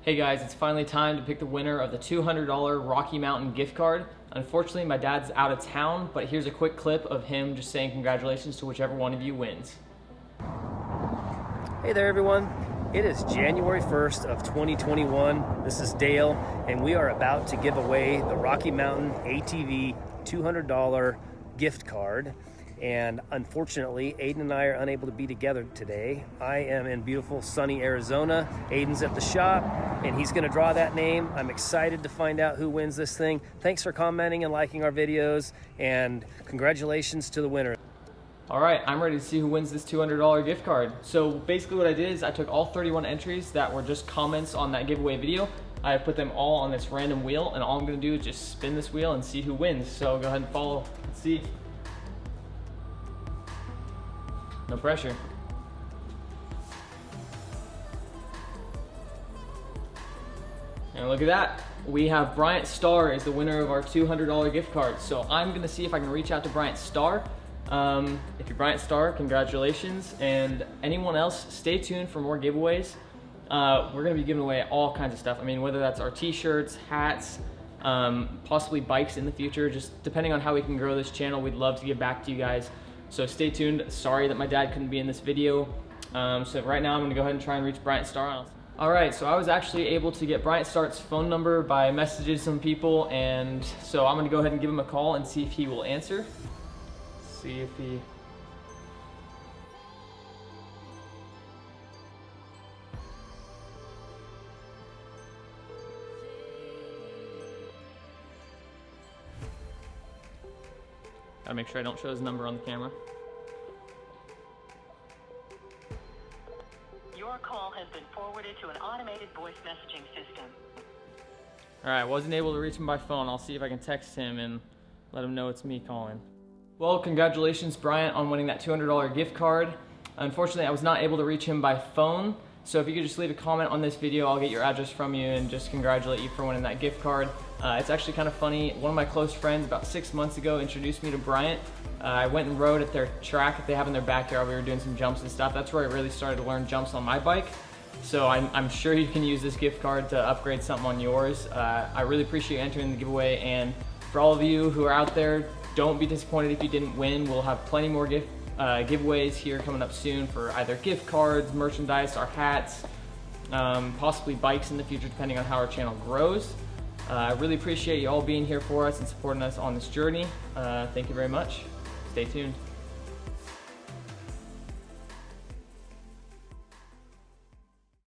Hey guys, it's finally time to pick the winner of the $200 Rocky Mountain gift card. Unfortunately, my dad's out of town, but here's a quick clip of him just saying congratulations to whichever one of you wins. Hey there everyone. It is January 1st of 2021. This is Dale, and we are about to give away the Rocky Mountain ATV $200 gift card. And unfortunately, Aiden and I are unable to be together today. I am in beautiful sunny Arizona. Aiden's at the shop and he's gonna draw that name. I'm excited to find out who wins this thing. Thanks for commenting and liking our videos, and congratulations to the winner. All right, I'm ready to see who wins this $200 gift card. So basically what I did is I took all 31 entries that were just comments on that giveaway video. I put them all on this random wheel, and all I'm gonna do is just spin this wheel and see who wins. So go ahead and follow, let's see. No pressure. And look at that. We have Bryant Star is the winner of our $200 gift card. So I'm gonna see if I can reach out to Bryant Star. If you're Bryant Star, congratulations. And anyone else, stay tuned for more giveaways. We're gonna be giving away all kinds of stuff. I mean, whether that's our t-shirts, hats, possibly bikes in the future, just depending on how we can grow this channel, we'd love to give back to you guys. So stay tuned. Sorry that my dad couldn't be in this video. So right now I'm gonna go ahead and try and reach Bryant Star. All right, so I was actually able to get Bryant Star's phone number by messaging some people, and so I'm gonna go ahead and give him a call and see if he will answer. See if he... Gotta make sure I don't show his number on the camera. Your call has been forwarded to an automated voice messaging system. All right, wasn't able to reach him by phone. I'll see if I can text him and let him know it's me calling. Well, congratulations, Bryant, on winning that $200 gift card. Unfortunately, I was not able to reach him by phone. So if you could just leave a comment on this video, I'll get your address from you and just congratulate you for winning that gift card. It's actually kind of funny. One of my close friends about 6 months ago introduced me to Bryant. I went and rode at their track that they have in their backyard. We were doing some jumps and stuff. That's where I really started to learn jumps on my bike. So I'm sure you can use this gift card to upgrade something on yours. I really appreciate you entering the giveaway, and for all of you who are out there, don't be disappointed if you didn't win. We'll have plenty more giveaways here coming up soon for either gift cards, merchandise, our hats, possibly bikes in the future depending on how our channel grows. I really appreciate you all being here for us and supporting us on this journey. Thank you very much. Stay tuned.